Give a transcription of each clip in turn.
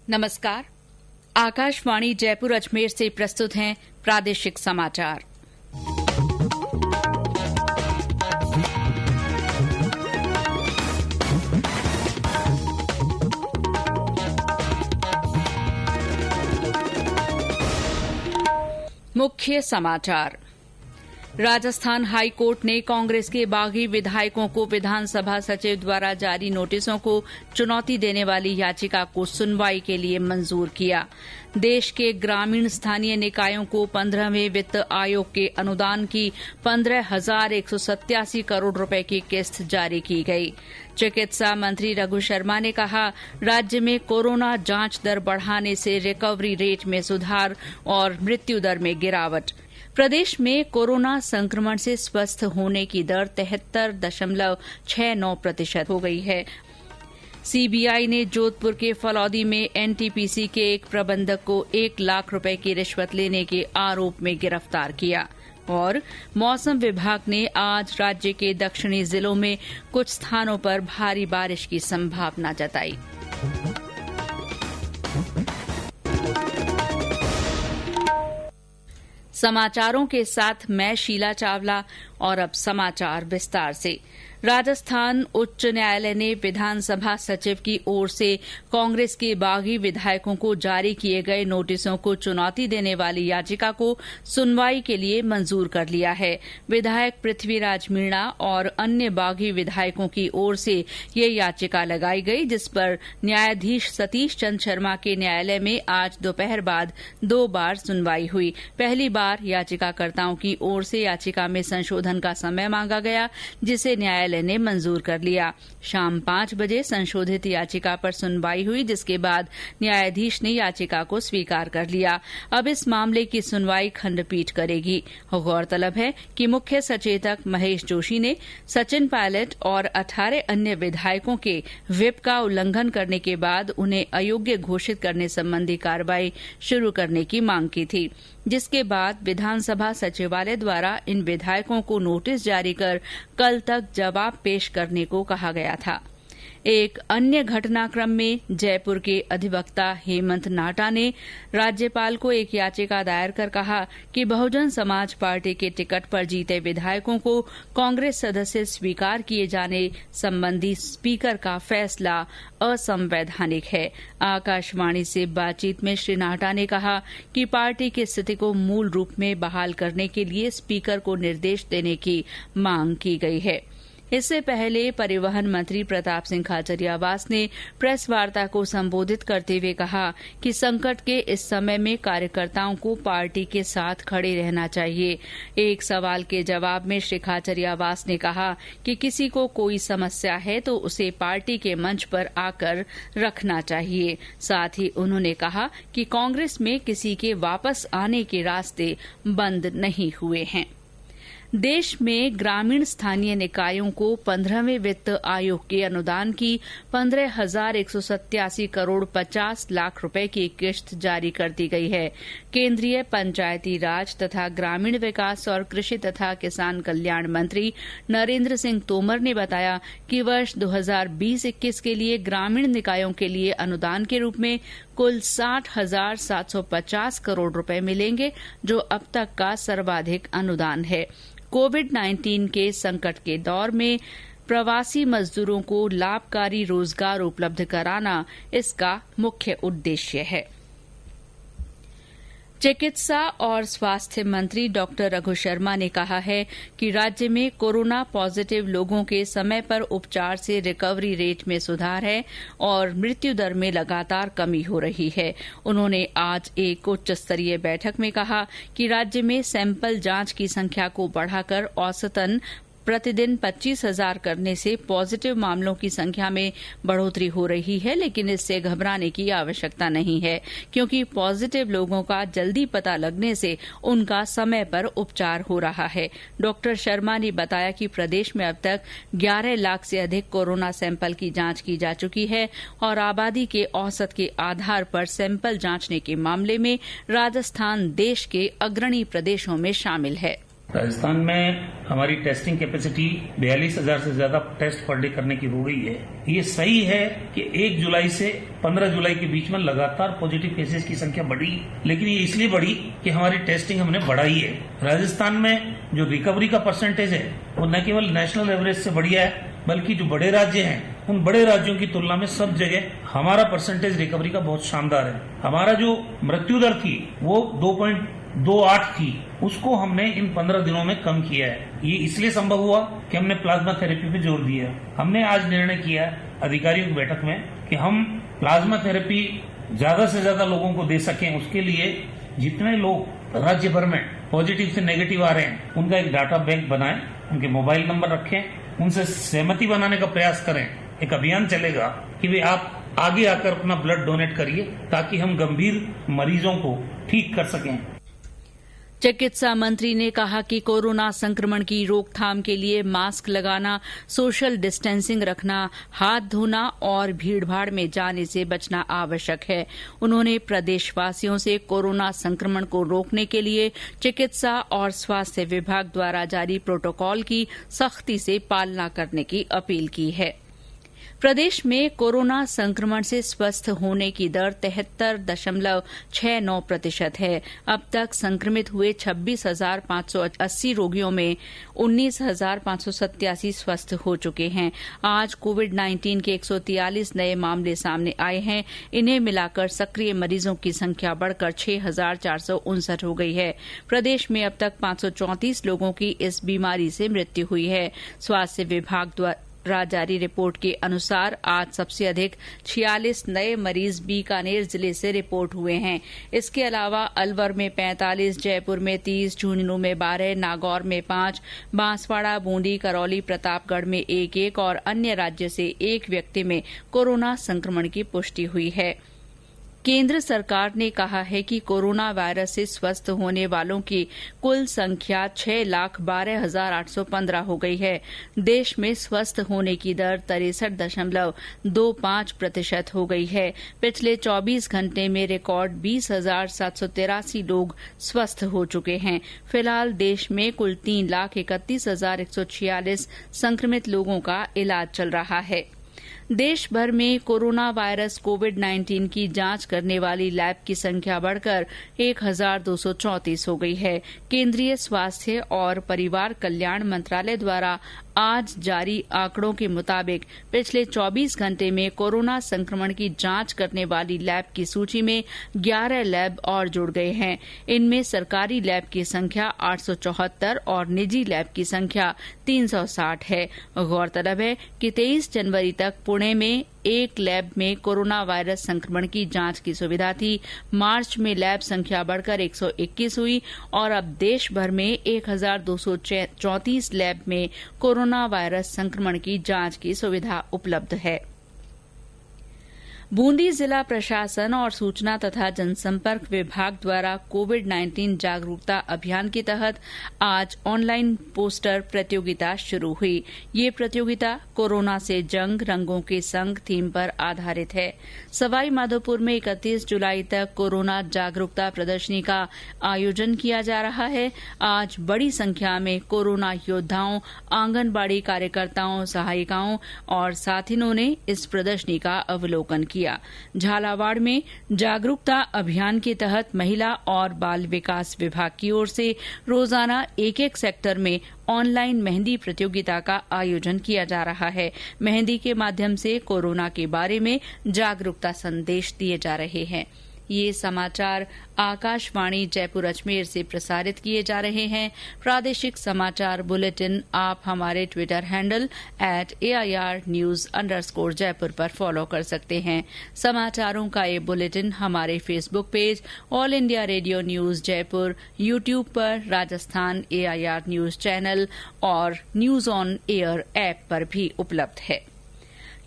नमस्कार। आकाशवाणी जयपुर अजमेर से प्रस्तुत हैं प्रादेशिक समाचार। मुख्य समाचार। राजस्थान हाई कोर्ट ने कांग्रेस के बागी विधायकों को विधानसभा सचिव द्वारा जारी नोटिसों को चुनौती देने वाली याचिका को सुनवाई के लिए मंजूर किया। देश के ग्रामीण स्थानीय निकायों को 15वें वित्त आयोग के अनुदान की 15,187 करोड़ रुपए की किस्त जारी की गई। चिकित्सा मंत्री रघु शर्मा ने कहा, राज्य में कोरोना जांच दर बढ़ाने से रिकवरी रेट में सुधार और मृत्यु दर में गिरावट। प्रदेश में कोरोना संक्रमण से स्वस्थ होने की दर 73.69% हो गई है। सीबीआई ने जोधपुर के फलौदी में एनटीपीसी के एक प्रबंधक को 1 लाख रुपए की रिश्वत लेने के आरोप में गिरफ्तार किया। और मौसम विभाग ने आज राज्य के दक्षिणी जिलों में कुछ स्थानों पर भारी बारिश की संभावना जताई। समाचारों के साथ मैं शीला चावला और अब समाचार विस्तार से। राजस्थान उच्च न्यायालय ने विधानसभा सचिव की ओर से कांग्रेस के बागी विधायकों को जारी किए गए नोटिसों को चुनौती देने वाली याचिका को सुनवाई के लिए मंजूर कर लिया है। विधायक पृथ्वीराज मीणा और अन्य बागी विधायकों की ओर से ये याचिका लगाई गई, जिस पर न्यायाधीश सतीश चंद्र शर्मा के न्यायालय में आज दोपहर बाद 2 बार सुनवाई हुई। पहली बार याचिकाकर्ताओं की ओर से याचिका में संशोधन का समय मांगा गया, जिसे न्यायालय ने मंजूर कर लिया। शाम 5 बजे संशोधित याचिका पर सुनवाई हुई, जिसके बाद न्यायाधीश ने याचिका को स्वीकार कर लिया। अब इस मामले की सुनवाई खंडपीठ करेगी। गौरतलब है कि मुख्य सचेतक महेश जोशी ने सचिन पायलट और 18 अन्य विधायकों के व्हिप का उल्लंघन करने के बाद उन्हें अयोग्य घोषित करने संबंधी कार्रवाई शुरू करने की मांग की थी, जिसके बाद विधानसभा सचिवालय द्वारा इन विधायकों को नोटिस जारी कर कल तक जवाब पेश करने को कहा गया था। एक अन्य घटनाक्रम में जयपुर के अधिवक्ता हेमंत नाहटा ने राज्यपाल को एक याचिका दायर कर कहा कि बहुजन समाज पार्टी के टिकट पर जीते विधायकों को कांग्रेस सदस्य स्वीकार किए जाने संबंधी स्पीकर का फैसला असंवैधानिक है। आकाशवाणी से बातचीत में श्री नाहटा ने कहा कि पार्टी की स्थिति को मूल रूप में बहाल करने के लिए स्पीकर को निर्देश देने की मांग की गई है। इससे पहले परिवहन मंत्री प्रताप सिंह खाचरियावास ने प्रेस वार्ता को संबोधित करते हुए कहा कि संकट के इस समय में कार्यकर्ताओं को पार्टी के साथ खड़े रहना चाहिए। एक सवाल के जवाब में श्री खाचरियावास ने कहा कि किसी को कोई समस्या है तो उसे पार्टी के मंच पर आकर रखना चाहिए। साथ ही उन्होंने कहा कि कांग्रेस में किसी के वापस आने के रास्ते बंद नहीं हुए हैं। देश में ग्रामीण स्थानीय निकायों को 15वें वित्त आयोग के अनुदान की 15,187 करोड़ 50 लाख रुपए की किस्त जारी कर दी गई है। केंद्रीय पंचायती राज तथा ग्रामीण विकास और कृषि तथा किसान कल्याण मंत्री नरेंद्र सिंह तोमर ने बताया कि वर्ष 2020-21 के लिए ग्रामीण निकायों के लिए अनुदान के रूप में कुल 60,750 करोड़ रुपए मिलेंगे, जो अब तक का सर्वाधिक अनुदान है। कोविड-19 के संकट के दौर में प्रवासी मजदूरों को लाभकारी रोजगार उपलब्ध कराना इसका मुख्य उद्देश्य है। चिकित्सा और स्वास्थ्य मंत्री डॉक्टर रघु शर्मा ने कहा है कि राज्य में कोरोना पॉजिटिव लोगों के समय पर उपचार से रिकवरी रेट में सुधार है और मृत्यु दर में लगातार कमी हो रही है। उन्होंने आज एक उच्च स्तरीय बैठक में कहा कि राज्य में सैंपल जांच की संख्या को बढ़ाकर औसतन प्रतिदिन 25,000 करने से पॉजिटिव मामलों की संख्या में बढ़ोतरी हो रही है, लेकिन इससे घबराने की आवश्यकता नहीं है, क्योंकि पॉजिटिव लोगों का जल्दी पता लगने से उनका समय पर उपचार हो रहा है। डॉक्टर शर्मा ने बताया कि प्रदेश में अब तक 11 लाख से अधिक कोरोना सैंपल की जांच की जा चुकी है और आबादी के औसत के आधार पर सैंपल जांचने के मामले में राजस्थान देश के अग्रणी प्रदेशों में शामिल है। राजस्थान में हमारी टेस्टिंग कैपेसिटी 42,000 से ज्यादा टेस्ट पर डे करने की हो गई है। ये सही है कि 1 जुलाई से 15 जुलाई के बीच में लगातार पॉजिटिव केसेस की संख्या बढ़ी, लेकिन ये इसलिए बढ़ी कि हमारी टेस्टिंग हमने बढ़ाई है। राजस्थान में जो रिकवरी का परसेंटेज है वो न केवल नेशनल एवरेज से बढ़िया है, बल्कि जो बड़े राज्य हैं उन बड़े राज्यों की तुलना में सब जगह हमारा परसेंटेज रिकवरी का बहुत शानदार है। हमारा जो मृत्यु दर थी वो 2.28 थी, उसको हमने इन 15 दिनों में कम किया है। ये इसलिए संभव हुआ कि हमने प्लाज्मा थेरेपी पे जोर दिया। हमने आज निर्णय किया अधिकारियों की बैठक में कि हम प्लाज्मा थेरेपी ज्यादा से ज्यादा लोगों को दे सकें, उसके लिए जितने लोग राज्य भर में पॉजिटिव से नेगेटिव आ रहे हैं उनका एक डाटा बैंक बनाएं, उनके मोबाइल नंबर रखें, उनसे सहमति बनाने का प्रयास करें। एक अभियान चलेगा कि वे आप आगे आकर अपना ब्लड डोनेट करिए ताकि हम गंभीर मरीजों को ठीक कर सकें। चिकित्सा मंत्री ने कहा कि कोरोना संक्रमण की रोकथाम के लिए मास्क लगाना, सोशल डिस्टेंसिंग रखना, हाथ धोना और भीड़भाड़ में जाने से बचना आवश्यक है। उन्होंने प्रदेशवासियों से कोरोना संक्रमण को रोकने के लिए चिकित्सा और स्वास्थ्य विभाग द्वारा जारी प्रोटोकॉल की सख्ती से पालना करने की अपील की है। प्रदेश में कोरोना संक्रमण से स्वस्थ होने की दर 73.69% है। अब तक संक्रमित हुए 26,580 रोगियों में 19,587 स्वस्थ हो चुके हैं। आज कोविड-19 के 143 नए मामले सामने आए हैं। इन्हें मिलाकर सक्रिय मरीजों की संख्या बढ़कर 6,459 हो गई है। प्रदेश में अब तक 534 लोगों की इस बीमारी से मृत्यु हुई है। स्वास्थ्य विभाग द्वारा जारी रिपोर्ट के अनुसार आज सबसे अधिक 46 नए मरीज बीकानेर जिले से रिपोर्ट हुए हैं। इसके अलावा अलवर में 45, जयपुर में 30, झुंझुनू में 12, नागौर में 5, बांसवाड़ा, बूंदी, करौली, प्रतापगढ़ में 1-1 और अन्य राज्य से 1 व्यक्ति में कोरोना संक्रमण की पुष्टि हुई है। केंद्र सरकार ने कहा है कि कोरोना वायरस से स्वस्थ होने वालों की कुल संख्या 6,12,815 हो गई है। देश में स्वस्थ होने की दर 63.25% हो गई है। पिछले 24 घंटे में रिकॉर्ड 20,783 लोग स्वस्थ हो चुके हैं। फिलहाल देश में कुल 3,31,146 संक्रमित लोगों का इलाज चल रहा है। देश भर में कोरोना वायरस कोविड-19 की जांच करने वाली लैब की संख्या बढ़कर 1,234 हो गई है। केंद्रीय स्वास्थ्य और परिवार कल्याण मंत्रालय द्वारा आज जारी आंकड़ों के मुताबिक पिछले 24 घंटे में कोरोना संक्रमण की जांच करने वाली लैब की सूची में 11 लैब और जुड़ गए हैं। इनमें सरकारी लैब की संख्या 874 और निजी लैब की संख्या 360 है। गौरतलब है कि 23 जनवरी तक पुणे में एक लैब में कोरोना वायरस संक्रमण की जांच की सुविधा थी। मार्च में लैब संख्या बढ़कर 121 हुई और अब देश भर में 1,234 लैब में कोरोना वायरस संक्रमण की जांच की सुविधा उपलब्ध है। बूंदी जिला प्रशासन और सूचना तथा जनसंपर्क विभाग द्वारा कोविड-19 जागरूकता अभियान के तहत आज ऑनलाइन पोस्टर प्रतियोगिता शुरू हुई। ये प्रतियोगिता कोरोना से जंग रंगों के संग थीम पर आधारित है। सवाई माधोपुर में 31 जुलाई तक कोरोना जागरूकता प्रदर्शनी का आयोजन किया जा रहा है। आज बड़ी संख्या में कोरोना योद्धाओं, आंगनबाड़ी कार्यकर्ताओं, सहायिकाओं और साथिनों ने इस प्रदर्शनी का अवलोकन किया। झालावाड़ में जागरूकता अभियान के तहत महिला और बाल विकास विभाग की ओर से रोजाना एक सेक्टर में ऑनलाइन मेहंदी प्रतियोगिता का आयोजन किया जा रहा है। मेहंदी के माध्यम से कोरोना के बारे में जागरूकता संदेश दिए जा रहे हैं। ये समाचार आकाशवाणी जयपुर अजमेर से प्रसारित किए जा रहे हैं। प्रादेशिक समाचार बुलेटिन आप हमारे ट्विटर हैंडल @AIR_News_जयपुर पर फॉलो कर सकते हैं। समाचारों का ये बुलेटिन हमारे Facebook page all India radio news Jaipur, YouTube पर राजस्थान AIR न्यूज चैनल और न्यूज ऑन एयर ऐप पर भी उपलब्ध है।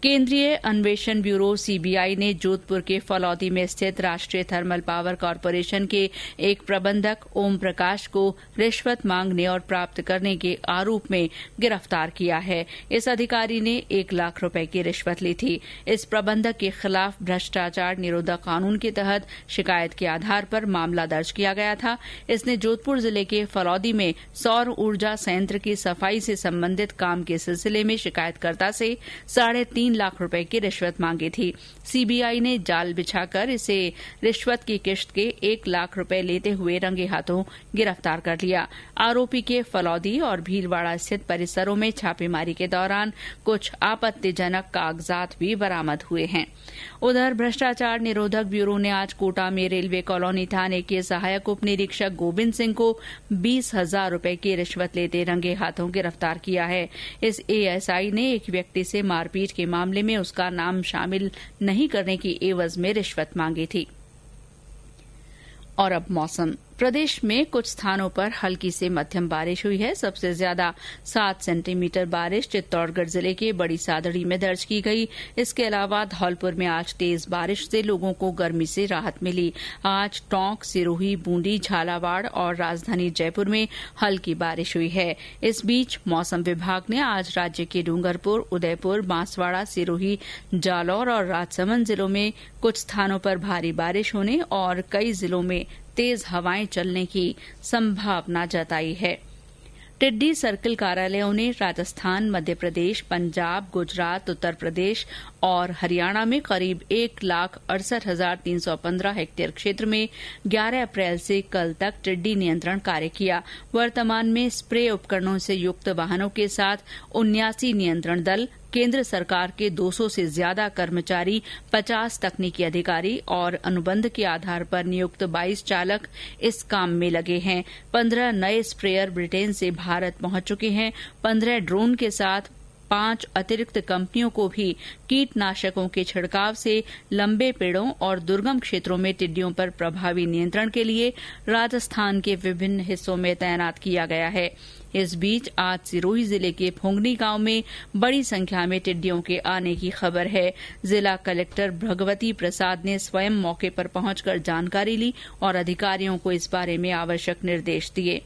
केंद्रीय अन्वेषण ब्यूरो सीबीआई ने जोधपुर के फलौदी में स्थित राष्ट्रीय थर्मल पावर कॉरपोरेशन के एक प्रबंधक ओम प्रकाश को रिश्वत मांगने और प्राप्त करने के आरोप में गिरफ्तार किया है। इस अधिकारी ने 1 लाख रुपए की रिश्वत ली थी। इस प्रबंधक के खिलाफ भ्रष्टाचार निरोधक कानून के तहत शिकायत के आधार पर मामला दर्ज किया गया था। इसने जोधपुर जिले के फलौदी में सौर ऊर्जा संयंत्र की सफाई से संबंधित काम के सिलसिले में शिकायतकर्ता से 3.5 लाख रुपए की रिश्वत मांगी थी। सीबीआई ने जाल बिछाकर इसे रिश्वत की किश्त के 1 लाख रुपए लेते हुए रंगे हाथों गिरफ्तार कर लिया। आरोपी के फलौदी और भीलवाड़ा स्थित परिसरों में छापेमारी के दौरान कुछ आपत्तिजनक कागजात भी बरामद हुए हैं। उधर भ्रष्टाचार निरोधक ब्यूरो ने आज कोटा में रेलवे कॉलोनी थाने के सहायक उप निरीक्षक गोविंद सिंह को 20,000 रुपए की रिश्वत लेते रंगे हाथों गिरफ्तार किया है। इस एएसआई ने एक व्यक्ति से मारपीट के मामले में उसका नाम शामिल नहीं करने की एवज में रिश्वत मांगी थी। और अब मौसम। प्रदेश में कुछ स्थानों पर हल्की से मध्यम बारिश हुई है। सबसे ज्यादा 7 सेंटीमीटर बारिश चित्तौड़गढ़ जिले के बड़ी सादड़ी में दर्ज की गई। इसके अलावा धौलपुर में आज तेज बारिश से लोगों को गर्मी से राहत मिली। आज टोंक, सिरोही, बूंदी, झालावाड़ और राजधानी जयपुर में हल्की बारिश हुई है। इस बीच मौसम विभाग ने आज राज्य के डूंगरपुर, उदयपुर, बांसवाड़ा, सिरोही, जालौर और राजसमंद जिलों में कुछ स्थानों पर भारी बारिश होने और कई जिलों में तेज हवाएं चलने की संभावना जताई है। टिड्डी सर्किल कार्यालयों ने राजस्थान, मध्य प्रदेश, पंजाब, गुजरात, उत्तर प्रदेश और हरियाणा में करीब 1,68,315 हेक्टेयर क्षेत्र में 11 अप्रैल से कल तक टिड्डी नियंत्रण कार्य किया। वर्तमान में स्प्रे उपकरणों से युक्त वाहनों के साथ 79 नियंत्रण दल, केंद्र सरकार के 200 से ज्यादा कर्मचारी, 50 तकनीकी अधिकारी और अनुबंध के आधार पर नियुक्त 22 चालक इस काम में लगे हैं। 15 नए स्प्रेयर ब्रिटेन से भारत पहुंच चुके हैं। 15 ड्रोन के साथ 5 अतिरिक्त कंपनियों को भी कीटनाशकों के छिड़काव से लंबे पेड़ों और दुर्गम क्षेत्रों में टिड्डियों पर प्रभावी नियंत्रण के लिए राजस्थान के विभिन्न हिस्सों में तैनात किया गया है। इस बीच आज सिरोही जिले के फुंगनी गांव में बड़ी संख्या में टिड्डियों के आने की खबर है। जिला कलेक्टर भगवती प्रसाद ने स्वयं मौके पर पहुंचकर जानकारी ली और अधिकारियों को इस बारे में आवश्यक निर्देश दिए।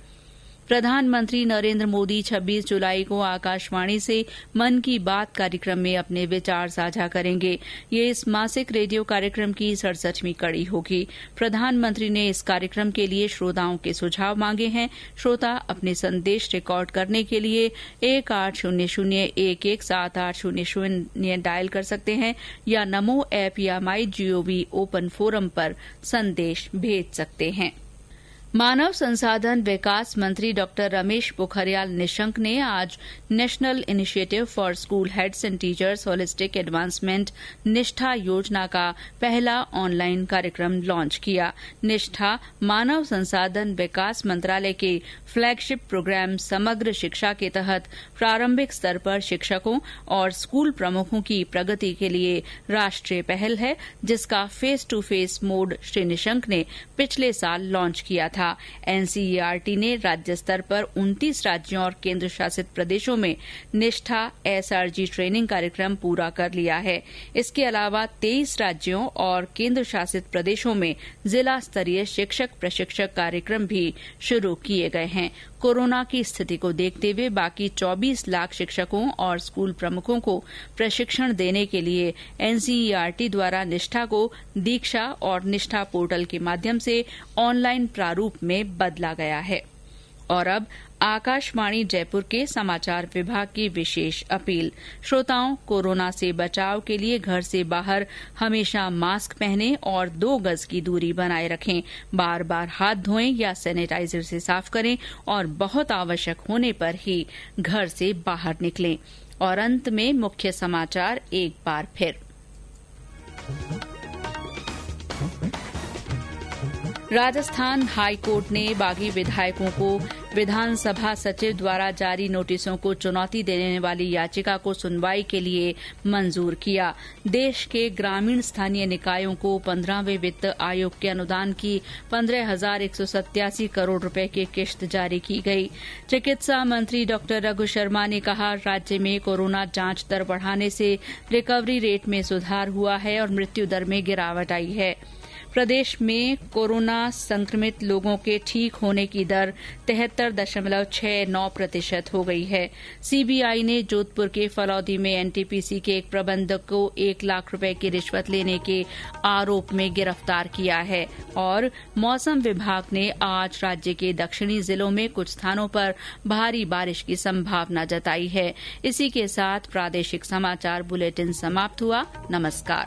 प्रधानमंत्री नरेंद्र मोदी 26 जुलाई को आकाशवाणी से मन की बात कार्यक्रम में अपने विचार साझा करेंगे। ये इस मासिक रेडियो कार्यक्रम की 67वीं कड़ी होगी। प्रधानमंत्री ने इस कार्यक्रम के लिए श्रोताओं के सुझाव मांगे हैं। श्रोता अपने संदेश रिकॉर्ड करने के लिए 1800117800 डायल कर सकते हैं या नमो ऐप या MyGov ओपन फोरम पर संदेश भेज सकते हैं। मानव संसाधन विकास मंत्री डॉक्टर रमेश पोखरियाल निशंक ने आज national initiative for school heads and teachers holistic advancement निष्ठा योजना का पहला ऑनलाइन कार्यक्रम लॉन्च किया। निष्ठा मानव संसाधन विकास मंत्रालय के फ्लैगशिप प्रोग्राम समग्र शिक्षा के तहत प्रारंभिक स्तर पर शिक्षकों और स्कूल प्रमुखों की प्रगति के लिए राष्ट्रीय पहल है, जिसका face to face mode Shri Nishank ने पिछले साल लॉन्च किया था। एनसीईआरटी ने राज्य स्तर पर 29 राज्यों और केंद्र शासित प्रदेशों में निष्ठा एसआरजी ट्रेनिंग कार्यक्रम पूरा कर लिया है। इसके अलावा 23 राज्यों और केंद्र शासित प्रदेशों में जिला स्तरीय शिक्षक प्रशिक्षक कार्यक्रम भी शुरू किए गए हैं। कोरोना की स्थिति को देखते हुए बाकी 24 लाख शिक्षकों और स्कूल प्रमुखों को प्रशिक्षण देने के लिए एनसीईआरटी द्वारा निष्ठा को दीक्षा और निष्ठा पोर्टल के माध्यम से ऑनलाइन प्रारूप में बदला गया है। और अब आकाशवाणी जयपुर के समाचार विभाग की विशेष अपील। श्रोताओं, कोरोना से बचाव के लिए घर से बाहर हमेशा मास्क पहनें और 2 गज की दूरी बनाए रखें। बार बार हाथ धोएं या सैनिटाइजर से साफ करें और बहुत आवश्यक होने पर ही घर से बाहर निकलें। और अंत में मुख्य समाचार एक बार फिर। राजस्थान हाईकोर्ट ने बागी विधायकों को विधानसभा सचिव द्वारा जारी नोटिसों को चुनौती देने वाली याचिका को सुनवाई के लिए मंजूर किया। देश के ग्रामीण स्थानीय निकायों को 15वें वित्त आयोग के अनुदान की 15,187 करोड़ रुपए की किश्त जारी की गई। चिकित्सा मंत्री डॉ रघु शर्मा ने कहा, राज्य में कोरोना जांच दर बढ़ाने से रिकवरी रेट में सुधार हुआ है और मृत्यु दर में गिरावट आई है। प्रदेश में कोरोना संक्रमित लोगों के ठीक होने की दर 73.69% हो गई है। सीबीआई ने जोधपुर के फलौदी में एनटीपीसी के एक प्रबंधक को 1 लाख रुपए की रिश्वत लेने के आरोप में गिरफ्तार किया है। और मौसम विभाग ने आज राज्य के दक्षिणी जिलों में कुछ स्थानों पर भारी बारिश की संभावना जताई है। इसी के साथ प्रादेशिक समाचार बुलेटिन समाप्त हुआ। नमस्कार।